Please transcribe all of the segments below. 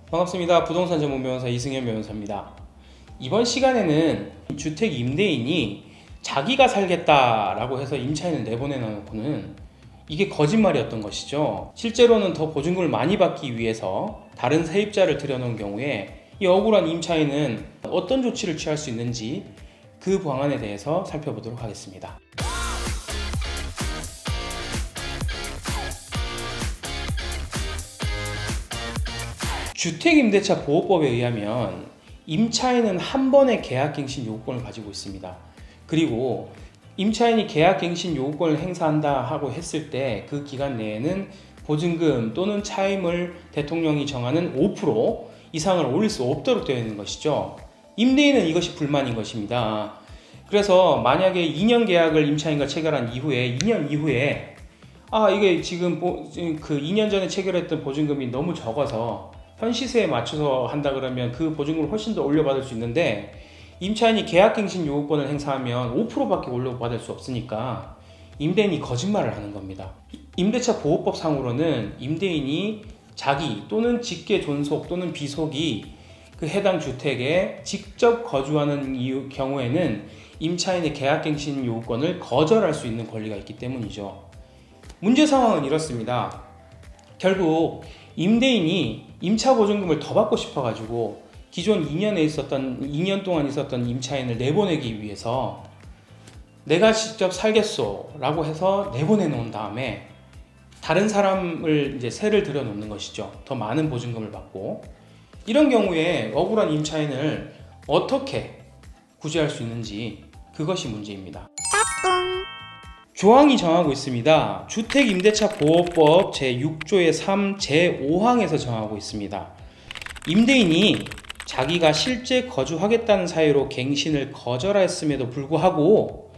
반갑습니다. 부동산 전문 변호사 이승현 변호사입니다. 이번 시간에는 주택 임대인이 자기가 살겠다라고 해서 임차인을 내보내놓고는 이게 거짓말이었던 것이죠. 실제로는 더 보증금을 많이 받기 위해서 다른 세입자를 들여놓은 경우에 이 억울한 임차인은 어떤 조치를 취할 수 있는지 그 방안에 대해서 살펴보도록 하겠습니다. 주택임대차 보호법에 의하면 임차인은 한 번의 계약갱신 요구권을 가지고 있습니다. 그리고 임차인이 계약갱신 요구권을 행사한다 하고 했을 때 그 기간 내에는 보증금 또는 차임을 대통령이 정하는 5% 이상을 올릴 수 없도록 되어 있는 것이죠. 임대인은 이것이 불만인 것입니다. 그래서 만약에 2년 계약을 임차인과 체결한 이후에 2년 이후에 이게 지금 그 2년 전에 체결했던 보증금이 너무 적어서 현 시세에 맞춰서 한다 그러면 그 보증금을 훨씬 더 올려받을 수 있는데 임차인이 계약갱신 요구권을 행사하면 5%밖에 올려받을 수 없으니까 임대인이 거짓말을 하는 겁니다. 임대차 보호법 상으로는 임대인이 자기 또는 직계 존속 또는 비속이 그 해당 주택에 직접 거주하는 경우에는 임차인의 계약갱신 요구권을 거절할 수 있는 권리가 있기 때문이죠. 문제 상황은 이렇습니다. 결국 임대인이 임차 보증금을 더 받고 싶어가지고 기존 2년 동안 있었던 임차인을 내보내기 위해서 내가 직접 살겠소 라고 해서 내보내 놓은 다음에 다른 사람을 이제 세를 들여 놓는 것이죠. 더 많은 보증금을 받고. 이런 경우에 억울한 임차인을 어떻게 구제할 수 있는지 그것이 문제입니다. 조항이 정하고 있습니다. 주택임대차보호법 제6조의 3, 제5항에서 정하고 있습니다. 임대인이 자기가 실제 거주하겠다는 사유로 갱신을 거절하였음에도 불구하고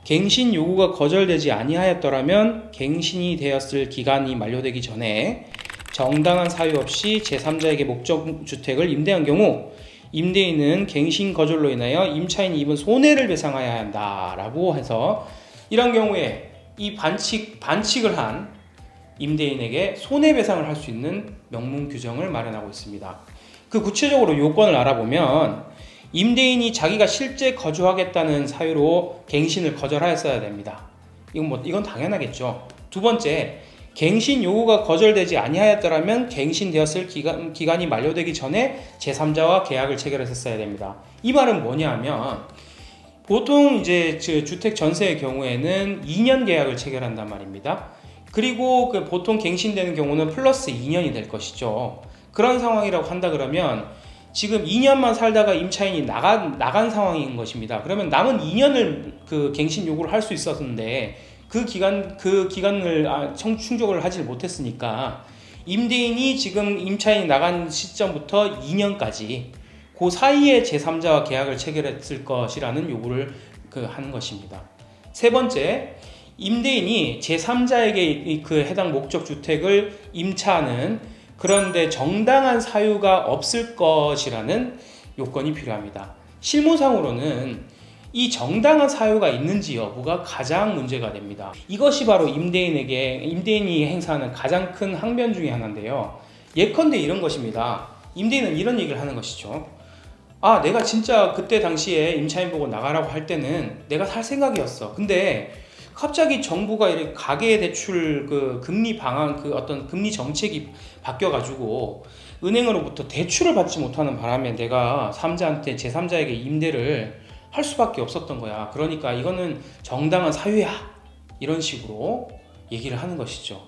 갱신 요구가 거절되지 아니하였더라면 갱신이 되었을 기간이 만료되기 전에 정당한 사유 없이 제3자에게 목적주택을 임대한 경우 임대인은 갱신 거절로 인하여 임차인이 입은 손해를 배상하여야 한다라고 해서 이런 경우에 이 반칙을 한 임대인에게 손해배상을 할 수 있는 명문 규정을 마련하고 있습니다. 그 구체적으로 요건을 알아보면 임대인이 자기가 실제 거주하겠다는 사유로 갱신을 거절하였어야 됩니다. 이건 당연하겠죠. 두 번째, 갱신 요구가 거절되지 아니하였더라면 갱신되었을 기간이 만료되기 전에 제3자와 계약을 체결했었어야 됩니다. 이 말은 뭐냐면 보통 이제 주택 전세의 경우에는 2년 계약을 체결한단 말입니다. 그리고 그 보통 갱신되는 경우는 플러스 2년이 될 것이죠. 그런 상황이라고 한다 그러면 지금 2년만 살다가 임차인이 나간 상황인 것입니다. 그러면 남은 2년을 그 갱신 요구를 할 수 있었는데 그 기간을 충족을 하지 못했으니까 임대인이 지금 임차인이 나간 시점부터 2년까지 그 사이에 제3자와 계약을 체결했을 것이라는 요구를 하는 것입니다. 세 번째, 임대인이 제3자에게 그 해당 목적 주택을 임차하는 그런데 정당한 사유가 없을 것이라는 요건이 필요합니다. 실무상으로는 이 정당한 사유가 있는지 여부가 가장 문제가 됩니다. 이것이 바로 임대인이 행사하는 가장 큰 항변 중에 하나인데요. 예컨대 이런 것입니다. 임대인은 이런 얘기를 하는 것이죠. 내가 진짜 그때 당시에 임차인 보고 나가라고 할 때는 내가 살 생각이었어. 근데 갑자기 정부가 이렇게 가계대출 금리 방안 어떤 금리 정책이 바뀌어가지고 은행으로부터 대출을 받지 못하는 바람에 내가 제3자에게 임대를 할 수밖에 없었던 거야. 그러니까 이거는 정당한 사유야. 이런 식으로 얘기를 하는 것이죠.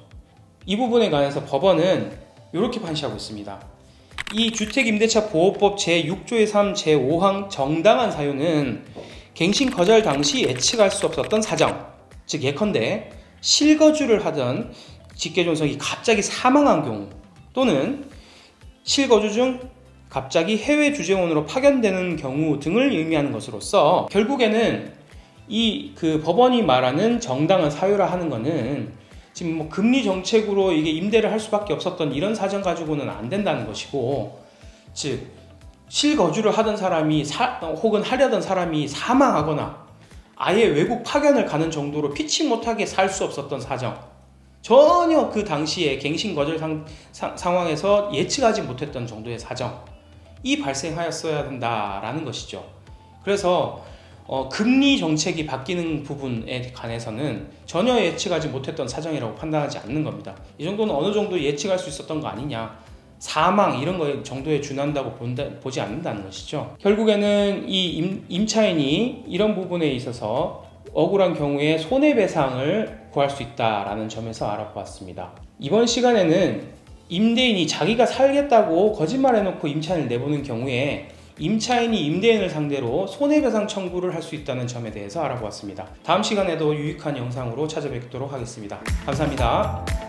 이 부분에 관해서 법원은 이렇게 판시하고 있습니다. 이 주택임대차보호법 제6조의 3, 제5항 정당한 사유는 갱신 거절 당시 예측할 수 없었던 사정, 즉 예컨대 실거주를 하던 직계존속이 갑자기 사망한 경우 또는 실거주 중 갑자기 해외 주재원으로 파견되는 경우 등을 의미하는 것으로서 결국에는 법원이 말하는 정당한 사유라 하는 것은 지금 금리 정책으로 이게 임대를 할 수밖에 없었던 이런 사정 가지고는 안 된다는 것이고, 즉 실거주를 하던 사람이 혹은 하려던 사람이 사망하거나 아예 외국 파견을 가는 정도로 피치 못하게 살 수 없었던 사정, 전혀 그 당시에 갱신 거절 상황에서 예측하지 못했던 정도의 사정이 발생하였어야 된다라는 것이죠. 그래서 금리 정책이 바뀌는 부분에 관해서는 전혀 예측하지 못했던 사정이라고 판단하지 않는 겁니다. 이 정도는 어느 정도 예측할 수 있었던 거 아니냐, 사망 이런 거 정도에 준한다고 보지 않는다는 것이죠. 결국에는 이 임차인이 이런 부분에 있어서 억울한 경우에 손해배상을 구할 수 있다라는 점에서 알아보았습니다. 이번 시간에는 임대인이 자기가 살겠다고 거짓말해놓고 임차인을 내보는 경우에 임차인이 임대인을 상대로 손해배상 청구를 할 수 있다는 점에 대해서 알아보았습니다. 다음 시간에도 유익한 영상으로 찾아뵙도록 하겠습니다. 감사합니다.